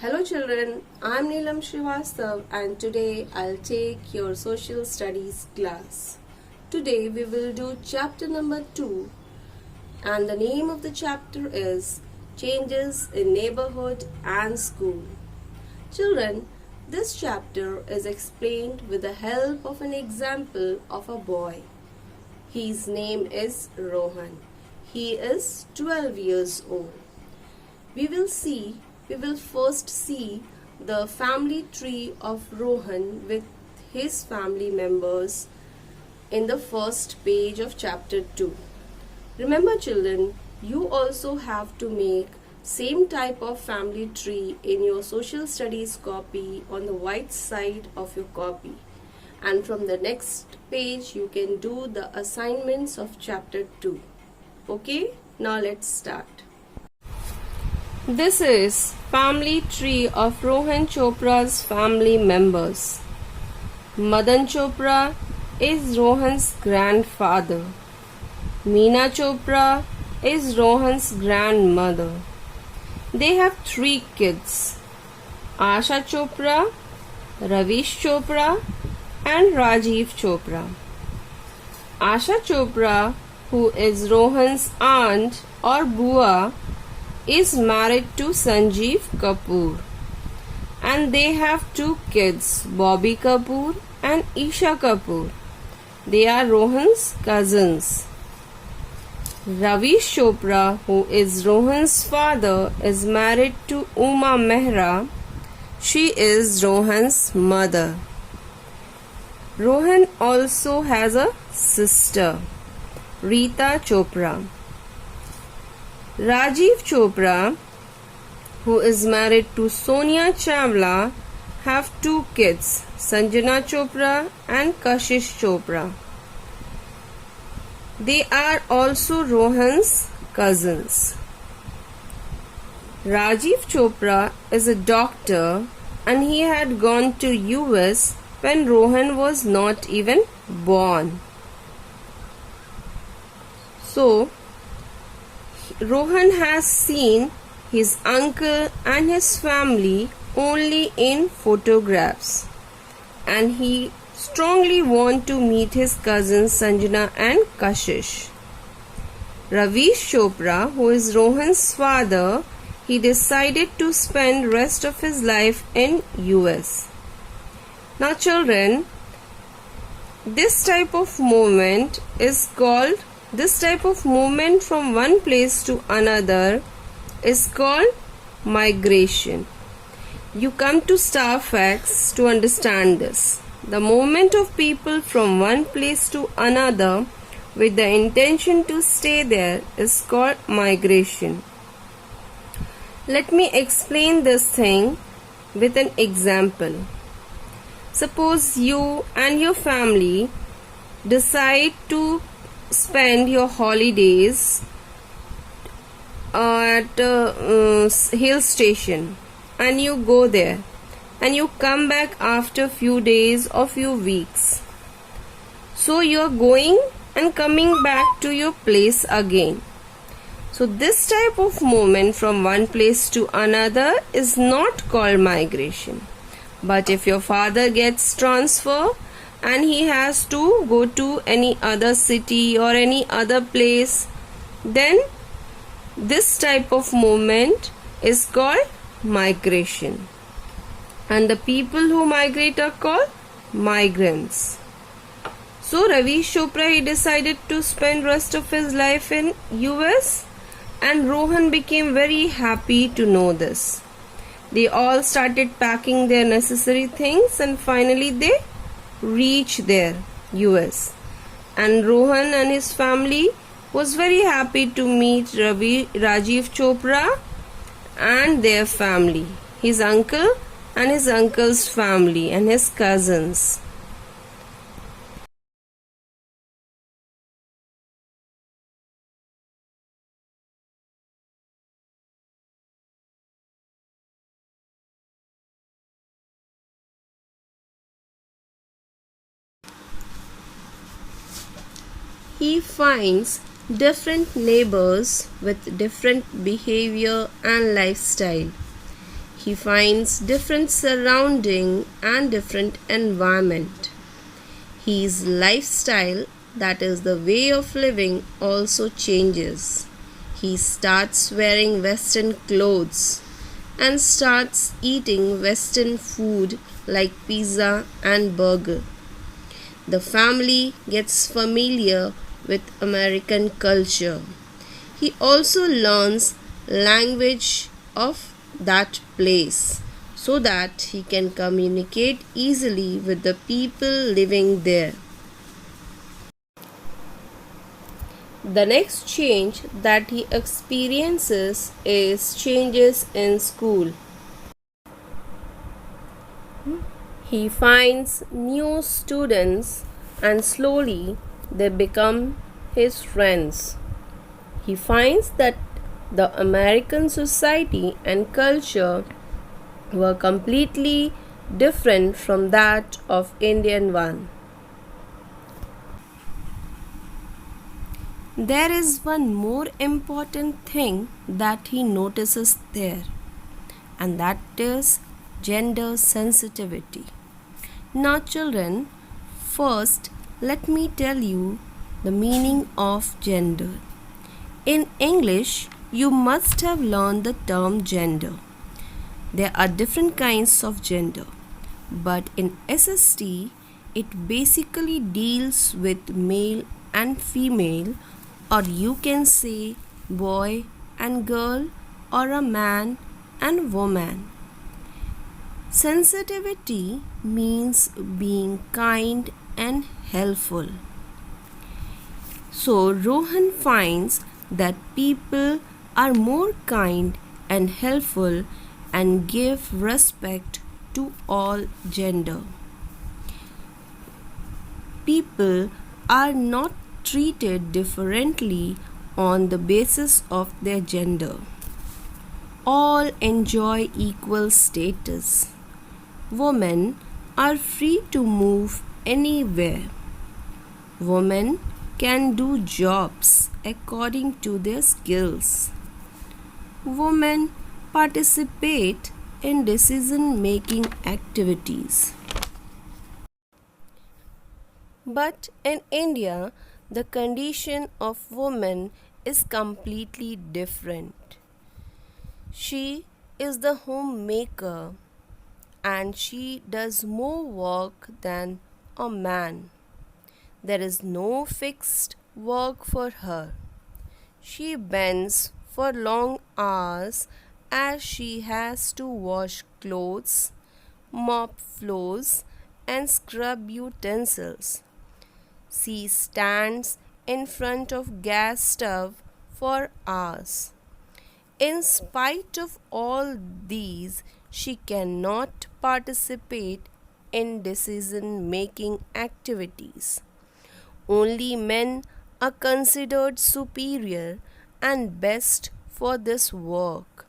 Hello children, I'm Neelam Srivastav and today I'll take your social studies class. Today we will do chapter number 2 and the name of the chapter is Changes in Neighborhood and School. Children, this chapter is explained with the help of an example of a boy. His name is Rohan. He is 12 years old. We will first see the family tree of Rohan with his family members in the first page of chapter 2. Remember children, you also have to make same type of family tree in your social studies copy on the white side of your copy. And from the next page you can do the assignments of chapter 2. Okay, now let's start. This is family tree of Rohan Chopra's family members. Madan Chopra is Rohan's grandfather. Meena Chopra is Rohan's grandmother. They have 3 kids: Asha Chopra, Ravish Chopra and Rajiv Chopra. Asha Chopra, who is Rohan's aunt or Bua, is married to Sanjeev Kapoor and they have 2 kids, Bobby Kapoor and Isha Kapoor. They are Rohan's cousins. Ravish Chopra, who is Rohan's father, is married to Uma Mehra. She is Rohan's mother. Rohan also has a sister, Rita Chopra. Rajiv Chopra, who is married to Sonia Chawla, have 2 kids, Sanjana Chopra and Kashish Chopra. They are also Rohan's cousins. Rajiv Chopra is a doctor and he had gone to US when Rohan was not even born. So, Rohan has seen his uncle and his family only in photographs and he strongly wants to meet his cousins Sanjana and Kashish. Ravish Chopra, who is Rohan's father, he decided to spend rest of his life in US. Now children, this type of movement from one place to another is called migration. You come to star facts to understand this. The movement of people from one place to another with the intention to stay there is called migration. Let me explain this thing with an example. Suppose you and your family decide to spend your holidays at a hill station and you go there and you come back after few days or few weeks. So you are going and coming back to your place again. So this type of movement from one place to another is not called migration. But if your father gets transfer and he has to go to any other city or any other place, then this type of movement is called migration. And the people who migrate are called migrants. So Ravish Chopra, he decided to spend rest of his life in US and Rohan became very happy to know this. They all started packing their necessary things and finally they reached there, US. And Rohan and his family was very happy to meet Rajiv Chopra and their family, his uncle and his uncle's family and his cousins. He finds different neighbors with different behavior and lifestyle. He finds different surrounding and different environment. His lifestyle, that is the way of living, also changes. He starts wearing Western clothes and starts eating Western food like pizza and burger. The family gets familiar with American culture. He also learns language of that place so that he can communicate easily with the people living there. The next change that he experiences is changes in school. He finds new students and slowly they become his friends. He finds that the American society and culture were completely different from that of Indian one. There is one more important thing that he notices there, and that is gender sensitivity. Now, children, first let me tell you the meaning of gender. In English, you must have learned the term gender. There are different kinds of gender, but in SST, it basically deals with male and female, or you can say boy and girl, or a man and woman. Sensitivity means being kind and helpful. So Rohan finds that people are more kind and helpful and give respect to all gender. People are not treated differently on the basis of their gender. All enjoy equal status. Women are free to move anywhere. Women can do jobs according to their skills. Women participate in decision-making activities. But in India, the condition of woman is completely different. She is the homemaker and she does more work than a man. There is no fixed work for her. She bends for long hours as she has to wash clothes, mop floors, and scrub utensils. She stands in front of gas stove for hours. In spite of all these, she cannot participate in decision-making activities. Only men are considered superior and best for this work,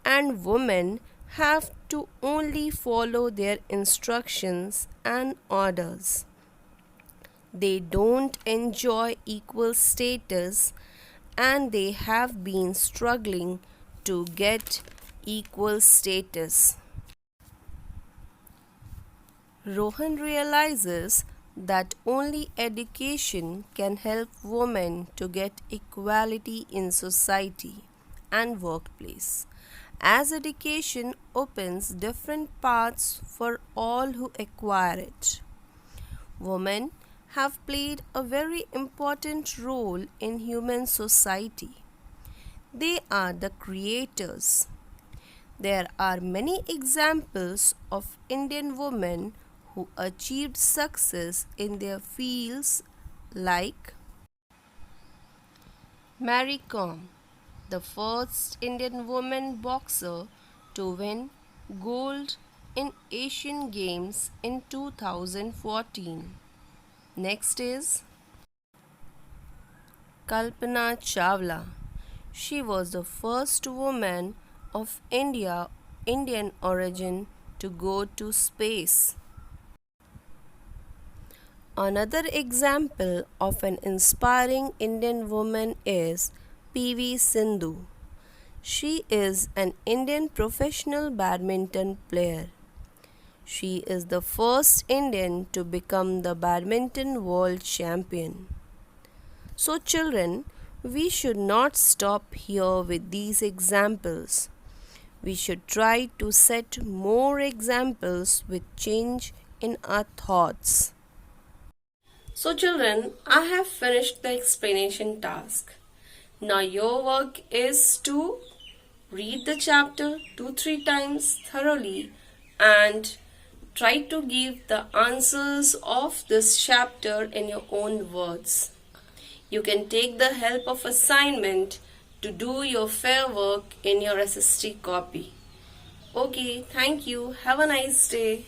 and women have to only follow their instructions and orders. They don't enjoy equal status and they have been struggling to get equal status. Rohan realizes that only education can help women to get equality in society and workplace, as education opens different paths for all who acquire it. Women have played a very important role in human society. They are the creators. There are many examples of Indian women who achieved success in their fields, like Mary Kom, the first Indian woman boxer to win gold in Asian Games in 2014. Next is Kalpana Chawla. She was the first woman of Indian origin to go to space. Another example of an inspiring Indian woman is P.V. Sindhu. She is an Indian professional badminton player. She is the first Indian to become the badminton world champion. So, children, we should not stop here with these examples. We should try to set more examples with change in our thoughts. So, children, I have finished the explanation task. Now, your work is to read the chapter 2-3 times thoroughly and try to give the answers of this chapter in your own words. You can take the help of assignment to do your fair work in your SST copy. Okay, thank you. Have a nice day.